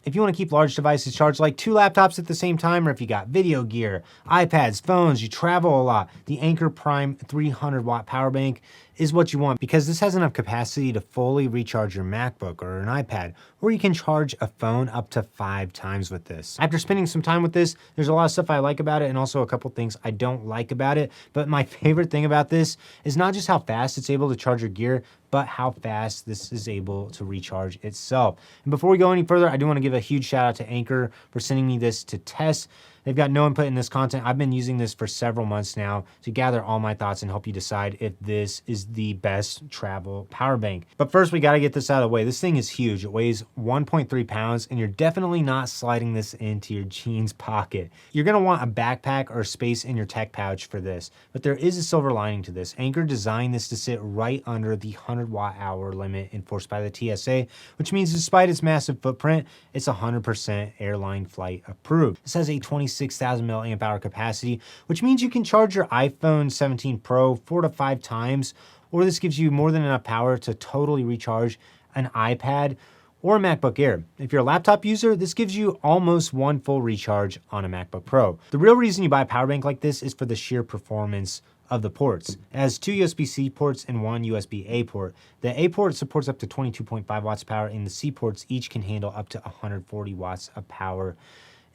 If you want to keep large devices charged like 2 laptops at the same time, or if you got video gear, iPads, phones, you travel a lot, the Anker Prime 300 watt power bank is what you want, because this has enough capacity to fully recharge your MacBook or an iPad, or you can charge a phone up to 5 times with this. After spending some time with this, there's a lot of stuff I like about it and also a couple things I don't like about it. But my favorite thing about this is not just how fast it's able to charge your gear, but how fast this is able to recharge itself. And before we go any further, I do want to give a huge shout out to Anker for sending me this to test. They've got no input in this content. I've been using this for several months now to gather all my thoughts and help you decide if this is the best travel power bank. But first, we got to get this out of the way. This thing is huge. It weighs 1.3 pounds, and you're definitely not sliding this into your jeans pocket. You're going to want a backpack or space in your tech pouch for this, but there is a silver lining to this. Anker designed this to sit right under the 100 watt-hour limit enforced by the TSA, which means despite its massive footprint, it's 100% airline flight approved. This has a 26,000 milliamp hour capacity, which means you can charge your iPhone 17 Pro 4 to 5 times, or this gives you more than enough power to totally recharge an iPad or a MacBook Air. If you're a laptop user, this gives you almost one full recharge on a MacBook Pro. The real reason you buy a power bank like this is for the sheer performance of the ports. It has 2 USB-C ports and 1 USB-A port. The A port supports up to 22.5 watts of power, and the C ports each can handle up to 140 watts of power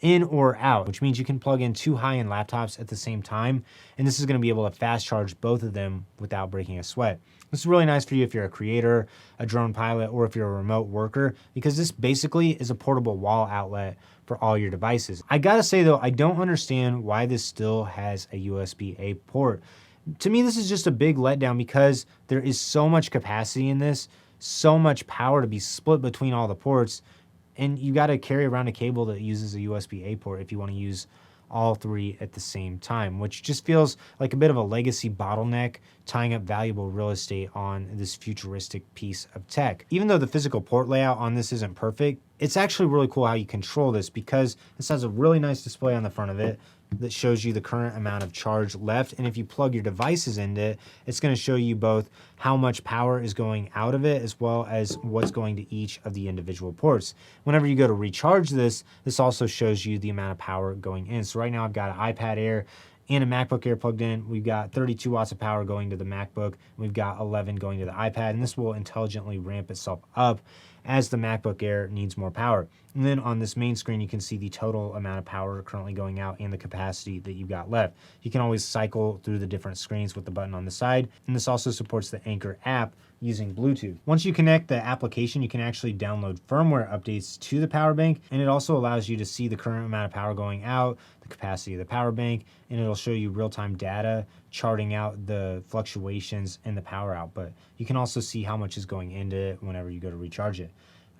in or out, which means you can plug in 2 high-end laptops at the same time, and this is going to be able to fast charge both of them without breaking a sweat. This is really nice for you if you're a creator, a drone pilot, or if you're a remote worker, because this basically is a portable wall outlet for all your devices. I gotta say though, I don't understand why this still has a USB-A port. To me, this is just a big letdown because there is so much capacity in this, so much power to be split between all the ports, and you got to carry around a cable that uses a USB-A port if you want to use all 3 at the same time, which just feels like a bit of a legacy bottleneck, tying up valuable real estate on this futuristic piece of tech. Even though the physical port layout on this isn't perfect, it's actually really cool how you control this, because this has a really nice display on the front of it that shows you the current amount of charge left. And if you plug your devices into it, it's going to show you both how much power is going out of it as well as what's going to each of the individual ports. Whenever you go to recharge this, this also shows you the amount of power going in. So right now I've got an iPad Air and a MacBook Air plugged in. We've got 32 watts of power going to the MacBook. We've got 11 going to the iPad, and this will intelligently ramp itself up as the MacBook Air needs more power. And then on this main screen, you can see the total amount of power currently going out and the capacity that you've got left. You can always cycle through the different screens with the button on the side. And this also supports the Anker app using Bluetooth. Once you connect the application, you can actually download firmware updates to the power bank, and it also allows you to see the current amount of power going out, the capacity of the power bank, and it'll show you real-time data charting out the fluctuations in the power output. You can also see how much is going into it whenever you go to recharge it.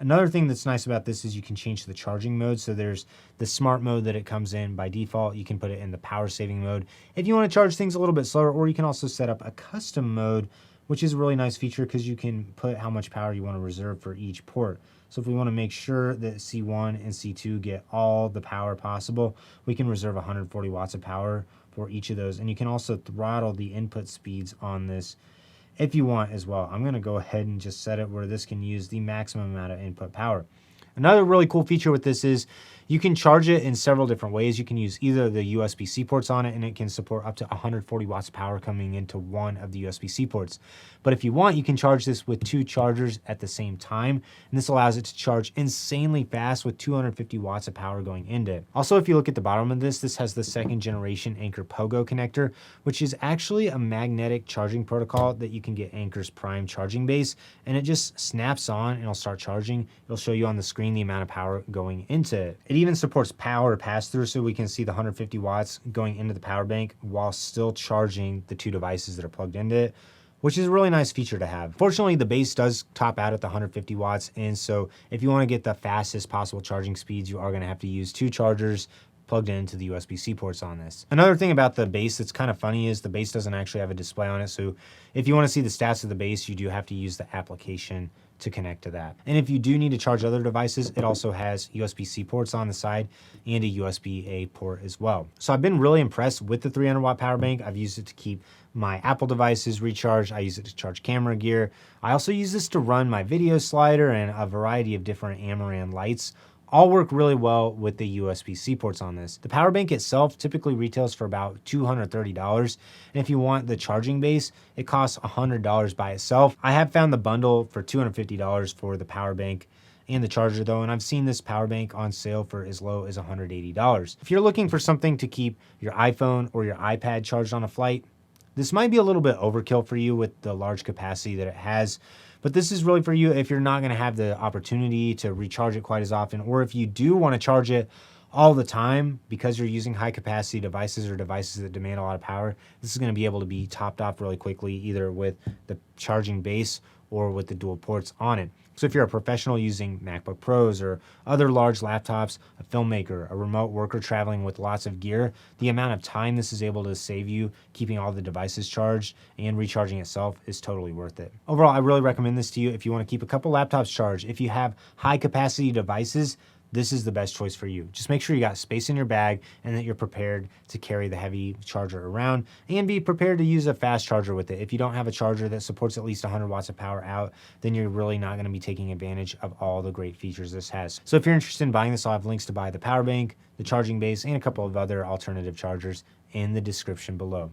Another thing that's nice about this is you can change the charging mode. So there's the smart mode that it comes in by default. You can put it in the power saving mode if you want to charge things a little bit slower, or you can also set up a custom mode, which is a really nice feature because you can put how much power you want to reserve for each port. So if we want to make sure that C1 and C2 get all the power possible, we can reserve 140 watts of power for each of those. And you can also throttle the input speeds on this if you want as well. I'm going to go ahead and just set it where this can use the maximum amount of input power. Another really cool feature with this is you can charge it in several different ways. You can use either the USB-C ports on it, and it can support up to 140 watts of power coming into one of the USB-C ports. But if you want, you can charge this with 2 chargers at the same time, and this allows it to charge insanely fast with 250 watts of power going into it. Also, if you look at the bottom of this, this has the 2nd generation Anker Pogo connector, which is actually a magnetic charging protocol that you can get Anker's Prime charging base, and it just snaps on and it'll start charging. It'll show you on the screen the amount of power going into it. It even supports power pass-through, so we can see the 150 watts going into the power bank while still charging the 2 devices that are plugged into it, which is a really nice feature to have. Fortunately, the base does top out at the 150 watts, and so if you want to get the fastest possible charging speeds, you are going to have to use 2 chargers plugged into the USB-C ports on this. Another thing about the base that's kind of funny is the base doesn't actually have a display on it, so if you want to see the stats of the base, you do have to use the application to connect to that. And if you do need to charge other devices, it also has USB-C ports on the side and a USB-A port as well. So I've been really impressed with the 300 watt power bank. I've used it to keep my Apple devices recharged. I use it to charge camera gear. I also use this to run my video slider and a variety of different Amaran lights all work really well with the USB-C ports on this. The power bank itself typically retails for about $230. And if you want the charging base, it costs $100 by itself. I have found the bundle for $250 for the power bank and the charger though, and I've seen this power bank on sale for as low as $180. If you're looking for something to keep your iPhone or your iPad charged on a flight, this might be a little bit overkill for you with the large capacity that it has, but this is really for you if you're not gonna have the opportunity to recharge it quite as often, or if you do wanna charge it all the time because you're using high capacity devices or devices that demand a lot of power. This is gonna be able to be topped off really quickly, either with the charging base or with the dual ports on it. So if you're a professional using MacBook Pros or other large laptops, a filmmaker, a remote worker traveling with lots of gear, the amount of time this is able to save you keeping all the devices charged and recharging itself is totally worth it. Overall, I really recommend this to you if you want to keep a couple laptops charged. If you have high capacity devices, this is the best choice for you. Just make sure you got space in your bag and that you're prepared to carry the heavy charger around, and be prepared to use a fast charger with it. If you don't have a charger that supports at least 100 watts of power out, then you're really not gonna be taking advantage of all the great features this has. So if you're interested in buying this, I'll have links to buy the power bank, the charging base, and a couple of other alternative chargers in the description below.